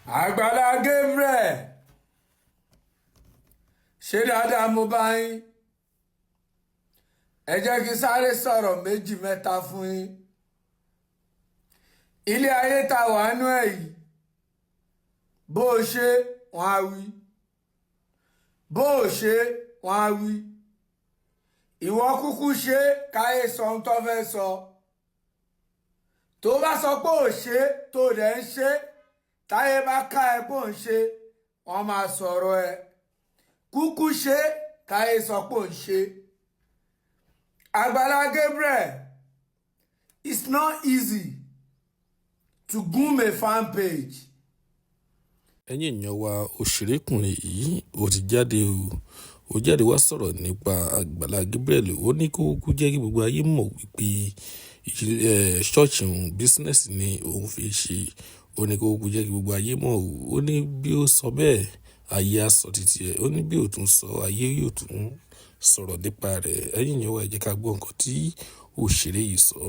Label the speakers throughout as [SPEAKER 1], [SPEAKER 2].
[SPEAKER 1] Àgbàlá Gabriel ṣé dáadáa mo bá yín. Ẹ jẹ́ kí sáré sọ̀rọ̀ méjì mẹ́ta fún yín. Ilé ayé ta wà nú ẹ̀ yìí, bó o ṣe wọ́n á wí, bó o ṣe wọ́n á wí. Ìwọ kúkú ṣe káyé sọ ohun tó fẹ́ sọ. Tó bá sọ pé ò ṣe tó dẹ̀ ń ṣe, táyé bá ká ẹ pé ò ń ṣe, wọ́n máa sọ̀rọ̀ ẹ. Kúkú ṣe káyé sọ pé ò ń ṣe. Àgbàlá Gabriel, it's not easy to groom a fan page.
[SPEAKER 2] ẹ̀yin èèyàn wa òṣèrékùnrin yìí ó ti jáde ó jáde wá sọ̀rọ̀ nípa Àgbàlá Gabriel. Ó ní kó kú jẹ́ kí gbogbo ayé mọ̀ wípé ṣọ́ọ̀ṣì òun bísínẹ́sì ni òun fi ṣe. Ó ní kó kú jẹ́ kí gbogbo ayé mọ̀. Ó ní bí ó sọ bẹ́ẹ̀ ayé á sọ títí ẹ̀. Ó ní bí ó tún sọ ayé yóò tún sọ̀rọ̀ nípa rẹ̀. ẹ̀yin èèyàn wa ẹ jẹ́ ká gbọ́ nǹkan tí òṣèré yìí sọ.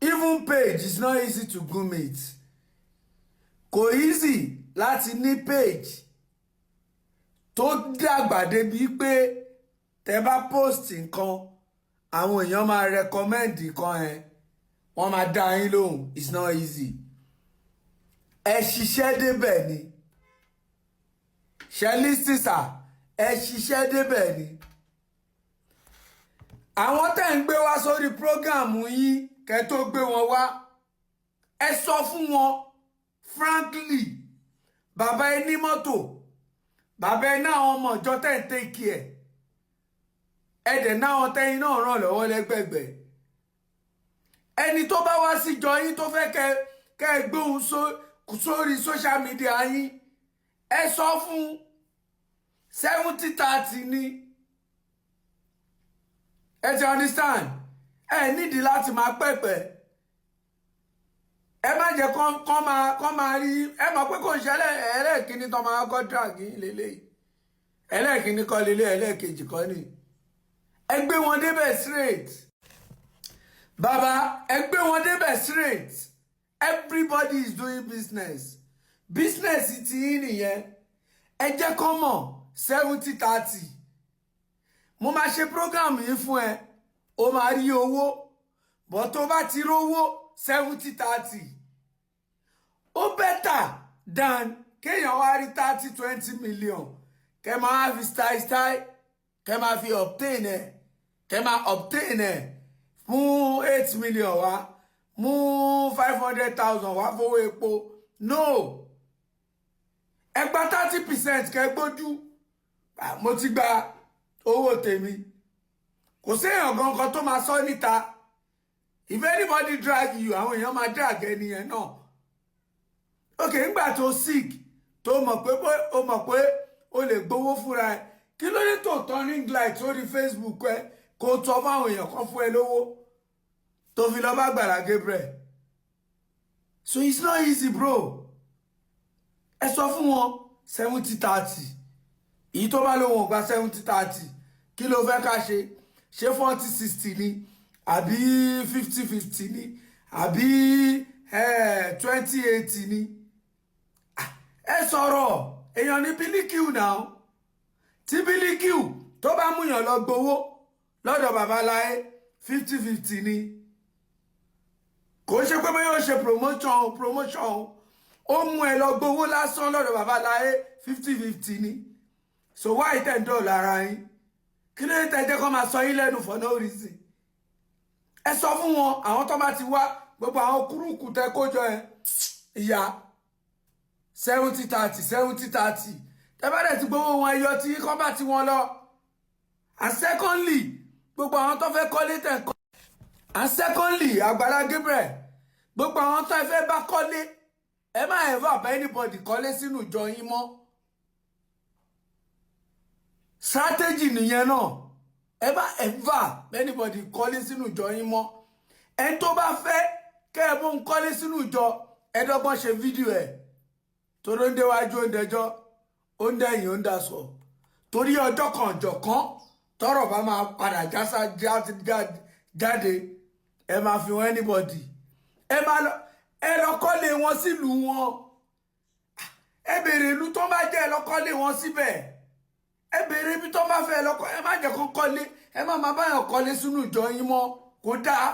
[SPEAKER 1] Even page is not easy to groom it. Kò easy láti ní page tó dàgbà débi pé tẹ́ bá post nǹkan àwọn èèyàn máa recommend nǹkan ẹ wọ́n máa dá yín lóhùn. It's not easy. Ẹ ṣiṣẹ́ débẹ̀ ni. Ṣe lísìsà ẹ ṣiṣẹ́ débẹ̀ ni. Àwọn tẹ́ ń gbé wá sórí prógáàmù yín kẹ́ tó gbé wọn wá, ẹ sọ fún wọn frankly, bàbá ẹ ní mọ́tò, bàbá ẹ náà ọmọ ìjọ tẹ́ ń tẹ́kì ẹ dẹ̀ náà tẹ́yìn náà ràn lọ́wọ́ lẹ́gbẹ̀gbẹ̀. Ẹni tó bá wá síjọ yín tó fẹ́ kẹ́ ẹ gbóhùn sórí social media yín, ẹ sọ fún 70-30 ni. Ẹ ti understand? Ẹ nídìí láti máa pẹ̀pẹ̀. Ẹ má jẹ́ kán máa rí. Ẹ mọ̀ pé kò ń ṣe ẹlẹ́ẹ̀kíní tó máa kọ́ drag yín lélẹ́yìí. Ẹlẹ́ẹ̀kíní kọ́ lélẹ́, ẹlẹ́ẹ̀kejì kọ́ ni. Ẹ gbé wọn débẹ̀ straight. Bàbá ẹ gbé wọn débẹ̀ straight. Everybody is doing business. Business ti yín nìyẹn. Ẹ jẹ́ kán mọ̀ 70-30. Mo máa ṣe program yìí fún ẹ, o máa rí owó, bọ̀ tó bá ti rówó 70-30. Ó better than kéèyàn wá rí 30-20 million kẹ máa fi style kẹ máa fi obtain ẹ mú 8 million wá, mú 500,000 wá fowó epo. No, ẹ gba 30% kẹ gbójú. Mo ti gba owó tèmi. Kò séèyàn gangan tó máa sọ níta. If anybody drag you, àwọn èèyàn máa drag ẹni yẹn náà. Okay, nígbà tó sick tó mọ̀ pé o lè gbowó fúnra ẹ, kí ló dé tó turn ring light sórí Facebook ẹ kó tọ́ fáwọn èèyàn kan fún ẹ lówó tó fi lọ bá Àgbàlá Gabriel? So it's not easy, bro. Ẹ sọ fún wọn 70-30. Èyí tó bá lóun ò gba 70-30 kí ló fẹ́ ká ṣe? Ṣé 40-60 ni àbí 50-50 ni àbí 20-80 ni? Ẹ sọ̀rọ̀. Èèyàn ní Bílíkìú náà. Tí Bílíkìú tó bá múyàn lọ gbowó lọ́dọ̀ Babaláyé 50-50 ni. Kò ṣe pé bóyá ó ṣe promotion ó mú ẹ lọ gbowó lásán lọ́dọ̀ Babaláyé 50-50 ni. So why ten dollar ara yín? Kí ló dé tẹ́ jẹ́ kó máa sọ yín lẹ́nu for no reason? Ẹ sọ fún wọn àwọn tó bá ti wá gbogbo àwọn kúrúkù tẹ́ kójọ ẹ ìyá 70-30. Tẹ́ bá dẹ̀ ti gbowó wọn ẹyọ tí kọ́ bá ti wọn lọ. And secondly, gbogbo àwọn tó fẹ́ kọ́lé tẹ̀ kọ́. And secondly, Àgbàlá Gabriel, gbogbo àwọn tó fẹ́ bá kọ́lé, ẹ má ever bá anybody kọ́lé sínú ìjọ yín mọ́. Strategy nìyẹn náà. Ẹ bá ever anybody kọ́lé sínú ìjọ yín mọ́. Ẹni tó bá fẹ́ kẹ́ ẹ bó ń kọ́lé sínú ìjọ, ẹ dọ́gbọ́n ṣe fídíò ẹ̀. Torí ó ń déwájú ó ń dẹjọ́, ó ń dẹ̀yìn ó ń dasọ̀. Torí ọjọ́ kan ọ̀jọ̀kan tọ́rọ̀ bá máa padà jáde, ẹ máa fi wọn anybody. Ẹ lọ kọ́lé wọn sílùú wọn. ẹ béèrè ìlú tó bá jẹ́ lọ́kọ́lé wọn síbẹ̀ ẹ béèrè ibi tó bá fẹ́ lọ́kọ́ ẹ má jẹ́ kó kọ́lé ẹ má máa báyàn kọ́lé sínú ìjọ yín mọ́ kó dáa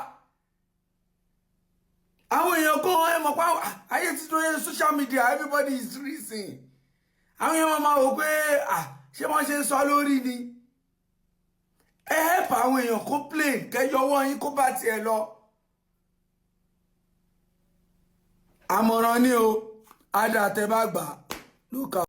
[SPEAKER 1] àwọn èèyàn kan ẹ mọ̀ pé ayé ti tó yẹ social media everybody is reason àwọn èèyàn máa wò pé ṣé wọ́n ṣe ń sọ lórí ni ẹ help àwọn èèyàn complain kẹyọwọ́ yín kó bá tiẹ̀ lọ àmọ̀ràn ni o adàtẹ̀ bá gbà ló kà.